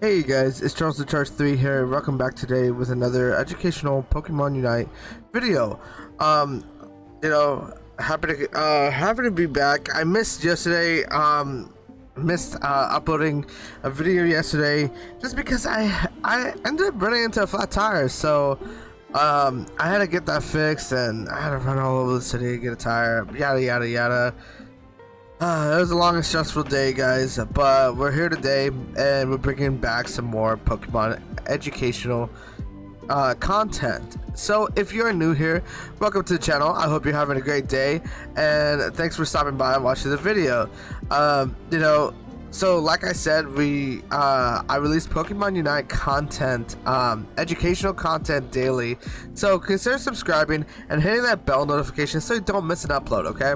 Hey guys, it's Charles the Charge 3 here. Welcome back today with another educational Pokemon Unite video. Happy to be back. I missed yesterday. Missed uploading a video yesterday just because I ended up running into a flat tire. So I had to get that fixed, and I had to run all over the city to get a tire. Yada yada yada. It was a long and stressful day, guys, but we're here today and we're bringing back some more Pokemon educational content. So if you're new here, welcome to the channel. I hope you're having a great day, and thanks for stopping by and watching the video. So like I said, I release Pokemon Unite content, educational content daily. So consider subscribing and hitting that bell notification so you don't miss an upload, okay?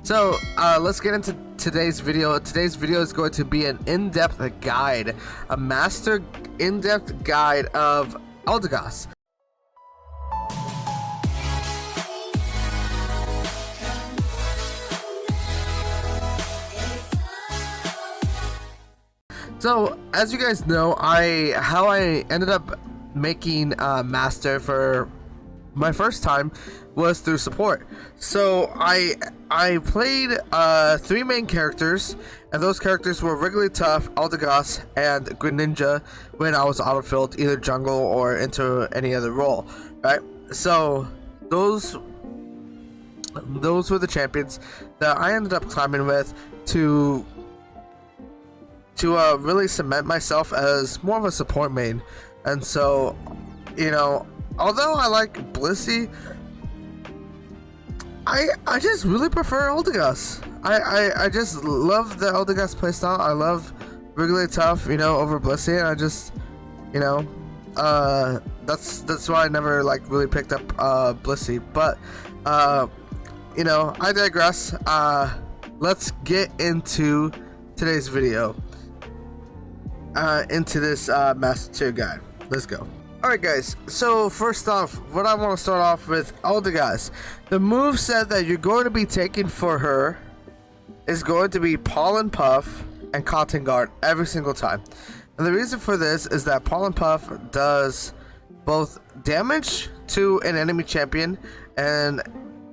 So let's get into today's video. Today's video is going to be an in-depth guide, a master in-depth guide of Eldegoss. So as you guys know, how I ended up making master for my first time was through support. So I played 3 main characters, and those characters were Wigglytuff, Eldegoss, and Greninja when I was autofilled either jungle or into any other role, right? So those were the champions that I ended up climbing with to really cement myself as more of a support main. And so, although I like Blissey, I just really prefer Eldegoss. I just love the Eldegoss playstyle. I love Wigglytuff, over Blissey, and I just, that's why I never really picked up Blissey. But I digress. Let's get into today's video. Into this Master Tier guide. Let's go. Alright guys, so first off, what I want to start off with Eldegoss. The moveset that you're going to be taking for her is going to be Pollen Puff and Cotton Guard every single time. And the reason for this is that Pollen Puff does both damage to an enemy champion and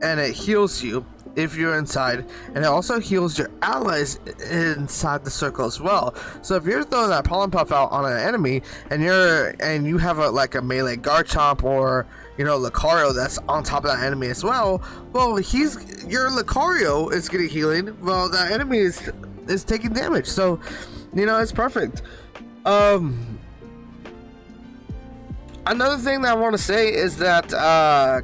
it heals you if you're inside, and it also heals your allies inside the circle as well. So if you're throwing that Pollen Puff out on an enemy and you have a melee Garchomp or Lucario that's on top of that enemy as well, well, your Lucario is getting healing while that enemy is taking damage. So it's perfect. Another thing that I want to say is that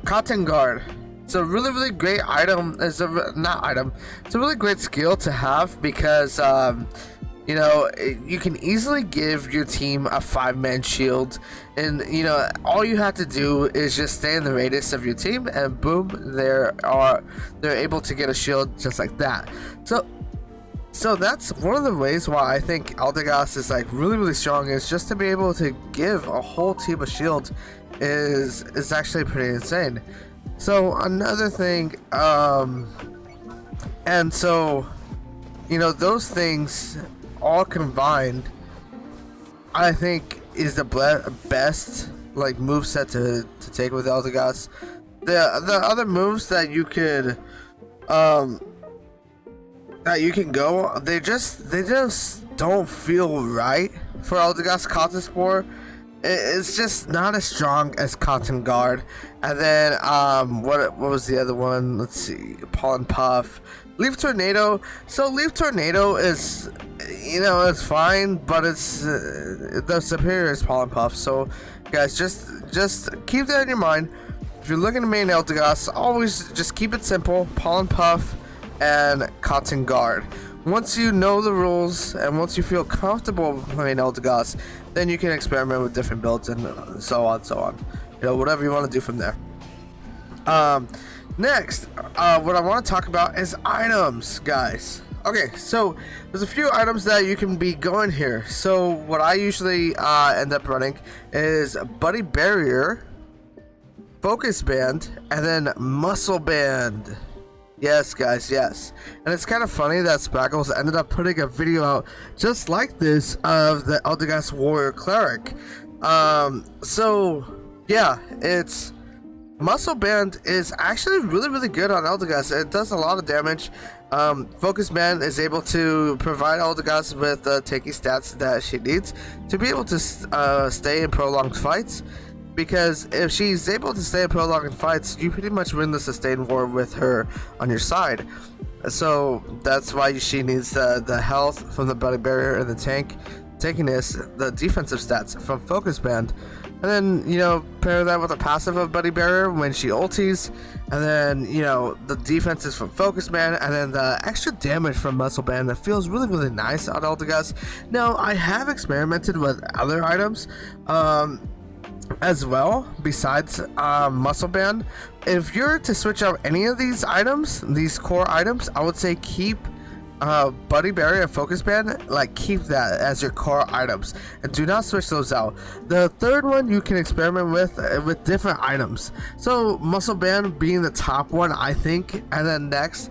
Cotton Guard. It's a really great item. It's a really great skill to have because you can easily give your team a 5-man shield, and all you have to do is just stay in the radius of your team, and boom, they're able to get a shield just like that. So that's one of the ways why I think Eldegoss is really strong, is just to be able to give a whole team a shield is actually pretty insane. So another thing, and so those things all combined, I think is the best moveset to take with Eldegoss. The other moves that you could go, they just don't feel right for Eldegoss. Cotton Spore, it's just not as strong as Cotton Guard. And then what was the other one? Let's see, Pollen Puff, Leaf Tornado. So Leaf Tornado is it's fine, but it's the superior is Pollen Puff. So guys, just keep that in your mind. If you're looking to main Eldegoss, always just keep it simple: Pollen Puff and Cotton Guard. Once you know the rules and once you feel comfortable playing Eldegoss, then you can experiment with different builds and so on. Whatever you want to do from there. Next, what I want to talk about is items, guys. Okay, so there's a few items that you can be going here. So what I usually end up running is Buddy Barrier, Focus Band, and then Muscle Band. Yes, guys, yes. And it's kind of funny that Spackles ended up putting a video out just like this of the Eldegoss Warrior Cleric. So, yeah, it's... Muscle Band is actually really good on Eldegoss. It does a lot of damage. Focus Band is able to provide Eldegoss with the tanky stats that she needs to be able to stay in prolonged fights. Because if she's able to stay in prolonged fights, you pretty much win the sustained war with her on your side. So that's why she needs the health from the Buddy Barrier and the tankiness, the defensive stats from Focus Band. And then, you know, pair that with a passive of Buddy Barrier when she ulties. And then, you know, the defenses from Focus Band. And then the extra damage from Muscle Band that feels really nice on Eldegoss. Now, I have experimented with other items as well, besides Muscle Band. If you're to switch out any of these items, these core items, I would say keep Buddy Barrier and Focus Band, like keep that as your core items and do not switch those out. The third one you can experiment with different items. So Muscle Band being the top one, I think, and then next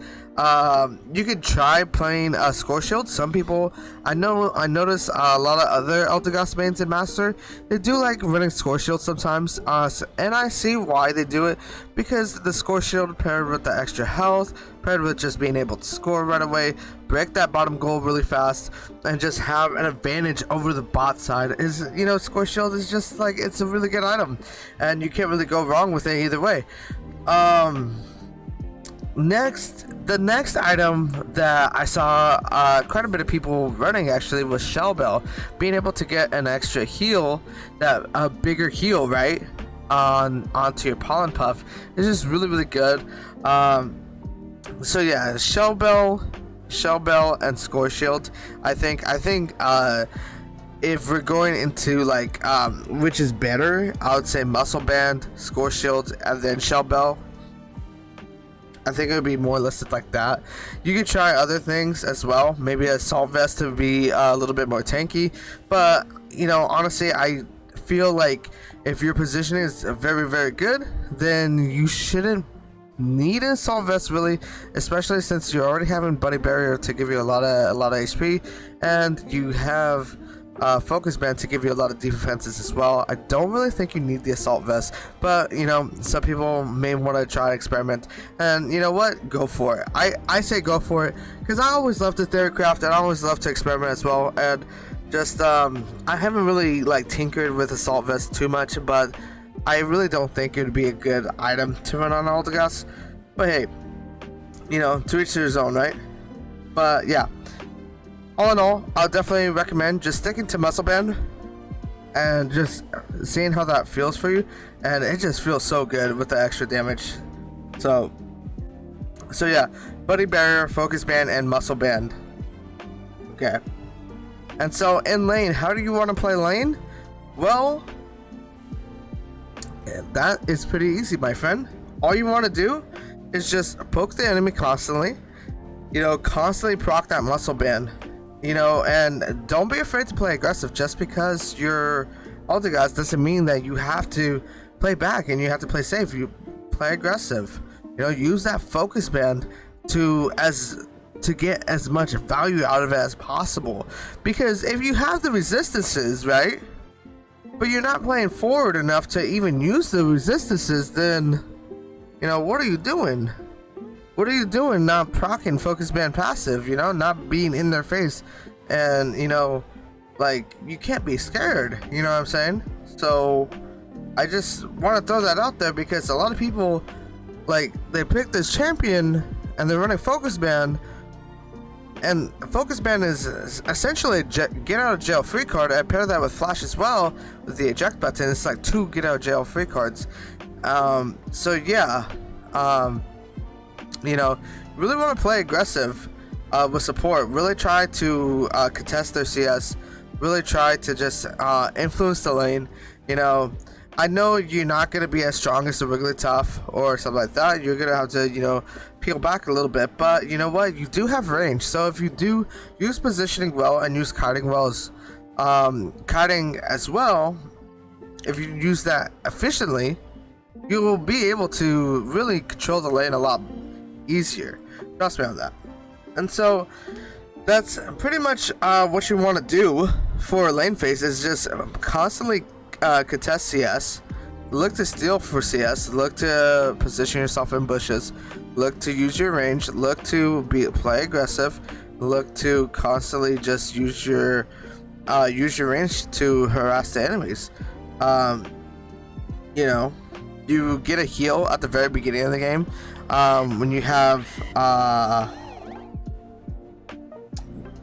you could try playing Score Shield. Some people, I notice a lot of other Eldegoss mains in Master, they do like running Score Shield sometimes, and I see why they do it, because the Score Shield paired with the extra health, paired with just being able to score right away, break that bottom goal really fast, and just have an advantage over the bot side is, you know, Score Shield is just like, it's a really good item, and you can't really go wrong with it either way. The next item that I saw quite a bit of people running actually was Shell Bell, being able to get an extra heal, that a bigger heal, right, onto your Pollen Puff is just really good. So yeah, Shell Bell, and Score Shield. I think if we're going into like which is better, I would say Muscle Band, Score Shield, and then Shell Bell. I think it would be more listed like that. You could try other things as well. Maybe a Assault Vest to be a little bit more tanky. But, you know, honestly, I feel like if your positioning is very good, then you shouldn't need an Assault Vest really, especially since you're already having Buddy Barrier to give you a lot of HP, and you have Focus Band to give you a lot of defenses as well. I don't really think you need the Assault Vest, but you know, some people may want to try to experiment, and you know what, go for it. I say go for it, because I always love to theorycraft and I always love to experiment as well, and just I haven't really like tinkered with Assault Vest too much, but I really don't think it would be a good item to run on Eldegoss. But hey, you know, to each their own, right? But yeah, all in all, I'll definitely recommend just sticking to Muscle Band and just seeing how that feels for you, and it just feels so good with the extra damage. So yeah, Buddy Barrier, Focus Band, and Muscle Band. Okay. And so in lane, how do you want to play lane? Well, that is pretty easy, my friend. All you want to do is just poke the enemy constantly, you know, constantly proc that Muscle Band, you know, and don't be afraid to play aggressive. Just because you're Eldegoss doesn't mean that you have to play back and you have to play safe. You play aggressive, you know, use that Focus Band to get as much value out of it as possible, because if you have the resistances, right, but you're not playing forward enough to even use the resistances, then, you know, what are you doing? What are you doing not proccing Focus Band passive, you know, not being in their face? And, you know, like, you can't be scared, you know what I'm saying? So, I just want to throw that out there, because a lot of people, like, they pick this champion and they're running Focus Band, and Focus Band is essentially a get out of jail free card. I pair that with Flash as well with the eject button. It's like 2 get out of jail free cards. So yeah, you know, really want to play aggressive with support. Really try to contest their CS. Really try to just influence the lane. You know, I know you're not going to be as strong as the Wigglytuff or something like that. You're going to have to, you know, peel back a little bit. But you know what? You do have range. So if you do use positioning well and use kiting well as well, if you use that efficiently, you will be able to really control the lane a lot easier. Trust me on that. And so that's pretty much what you want to do for lane phase, is just constantly contest CS, look to steal for CS, look to position yourself in bushes, look to use your range, look to play aggressive, look to constantly just use your range to harass the enemies. You know, you get a heal at the very beginning of the game when you have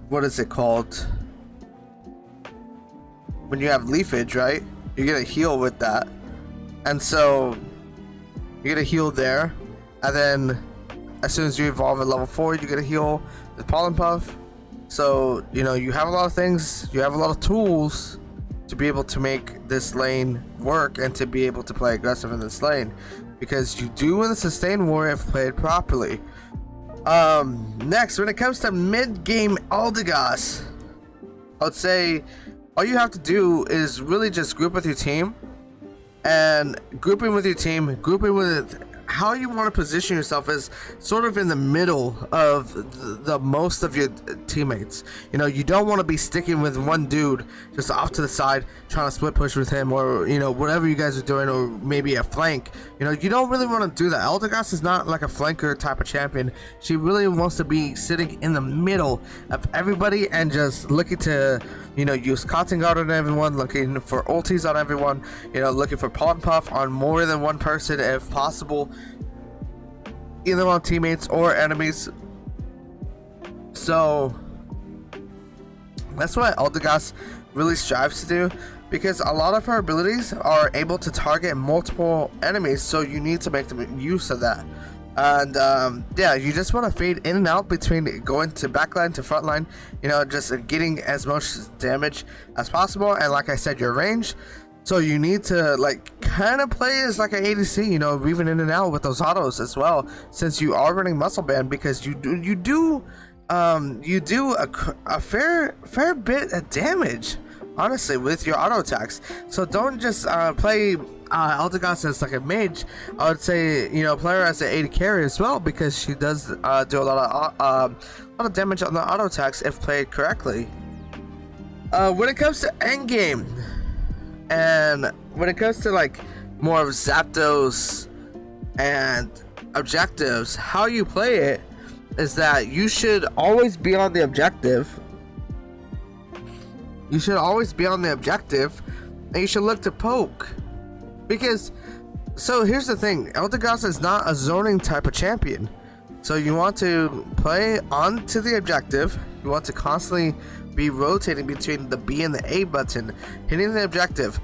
what is it called? When you have leafage, right? You get a heal with that, and so you get a heal there, and then as soon as you evolve at level 4, you get a heal with pollen puff. So you know, you have a lot of things, you have a lot of tools to be able to make this lane work and to be able to play aggressive in this lane, because you do win the sustain war if played properly. Next, when it comes to mid-game Eldegoss, I would say all you have to do is really just group with your team, and grouping with how you want to position yourself is sort of in the middle of the most of your teammates. You know, you don't want to be sticking with one dude just off to the side trying to split push with him, or you know, whatever you guys are doing, or maybe a flank. You know, you don't really want to do that. Eldegoss is not like a flanker type of champion. She really wants to be sitting in the middle of everybody and just looking to, you know, use cotton guard on everyone, looking for ultis on everyone, you know, looking for pollen puff on more than one person if possible, either on teammates or enemies. So that's what Eldegoss really strives to do, because a lot of her abilities are able to target multiple enemies, so you need to make them use of that. And yeah, you just want to fade in and out between going to backline to frontline, you know, just getting as much damage as possible. And like I said, your range, so you need to like kind of play as like an ADC, you know, weaving in and out with those autos as well, since you are running muscle band, because you do a fair bit of damage, honestly, with your auto attacks. So don't just play Eldegoss as like a mage. I would say, you know, play her as an AD carry as well, because she does do a lot of damage on the auto attacks if played correctly. When it comes to endgame, and when it comes to like more of Zapdos and objectives, how you play it is that you should always be on the objective. You should always be on the objective, and you should look to poke. Because, so here's the thing, Eldegoss is not a zoning type of champion. So you want to play onto the objective. You want to constantly be rotating between the B and the A button, hitting the objective,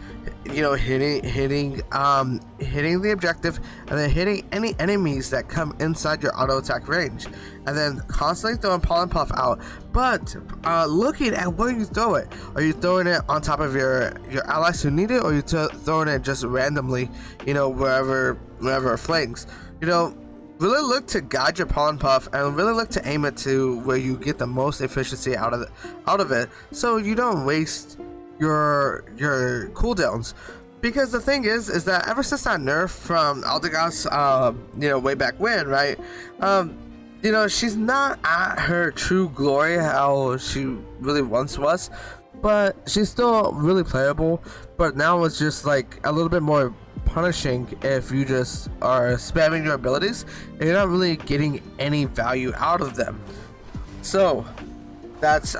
you know, hitting the objective, and then hitting any enemies that come inside your auto attack range, and then constantly throwing pollen puff out. But looking at where you throw it, are you throwing it on top of your allies who need it, or are you throwing it just randomly, you know, wherever it flanks? You know, really look to guide your pollen puff and really look to aim it to where you get the most efficiency out of it, so you don't waste your cooldowns. Because the thing is that ever since that nerf from Eldegoss, you know, way back when, right, you know, she's not at her true glory how she really once was, but she's still really playable. But now it's just like a little bit more punishing if you just are spamming your abilities and you're not really getting any value out of them. So that's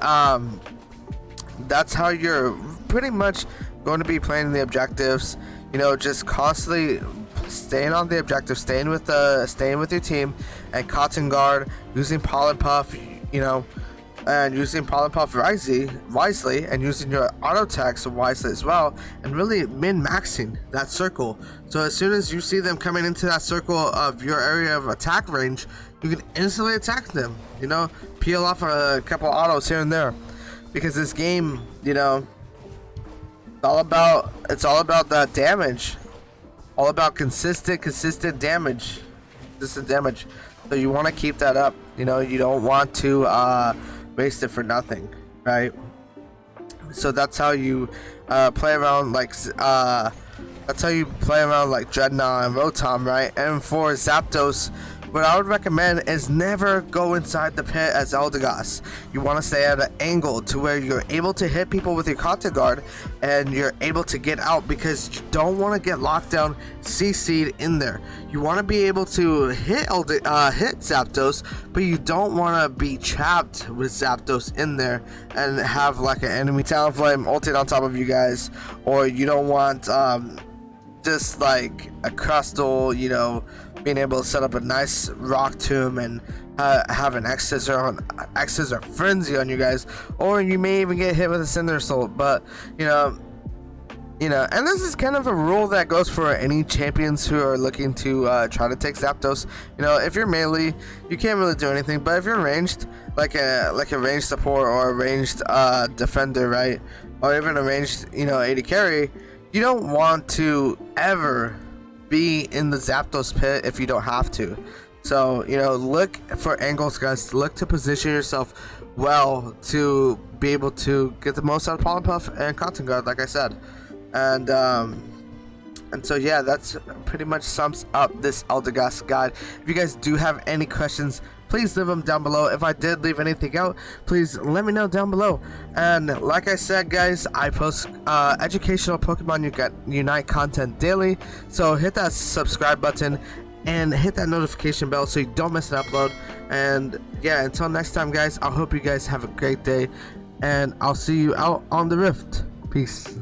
how you're pretty much going to be playing the objectives. You know, just constantly staying on the objective, staying with your team, and cotton guard, using pollen puff, you know, and using pollen puff wisely, and using your auto attacks wisely as well, and really min-maxing that circle. So as soon as you see them coming into that circle of your area of attack range, you can instantly attack them, you know, peel off a couple autos here and there. Because this game, you know, it's all about that damage, all about consistent damage. So you want to keep that up. You know, you don't want to waste it for nothing, right? So that's how you play around like Dreadnought and Rotom, right? And for Zapdos, what I would recommend is never go inside the pit as Eldegoss. You want to stay at an angle to where you're able to hit people with your content guard and you're able to get out, because you don't want to get locked down, CC'd in there. You want to be able to hit Zapdos, but you don't want to be trapped with Zapdos in there and have like an enemy Talonflame ulted on top of you guys, or you don't want just like a Crustle, you know, being able to set up a nice Rock Tomb and have an X-Scissor Frenzy on you guys, or you may even get hit with a Cinder Assault. But you know, and this is kind of a rule that goes for any champions who are looking to try to take Zapdos. You know, if you're melee, you can't really do anything, but if you're ranged, like a ranged support or a ranged defender, right, or even a ranged, you know, AD carry, you don't want to ever be in the Zapdos pit if you don't have to. So, you know, look for angles, guys. Look to position yourself well to be able to get the most out of Pollen Puff and Content Guard, like I said. And so yeah, that's pretty much sums up this Eldegoss guide. If you guys do have any questions, please leave them down below. If I did leave anything out, please let me know down below. And like I said, guys, I post educational Pokemon Unite content daily, so hit that subscribe button and hit that notification bell so you don't miss an upload. And yeah, until next time, guys, I hope you guys have a great day, and I'll see you out on the Rift. Peace.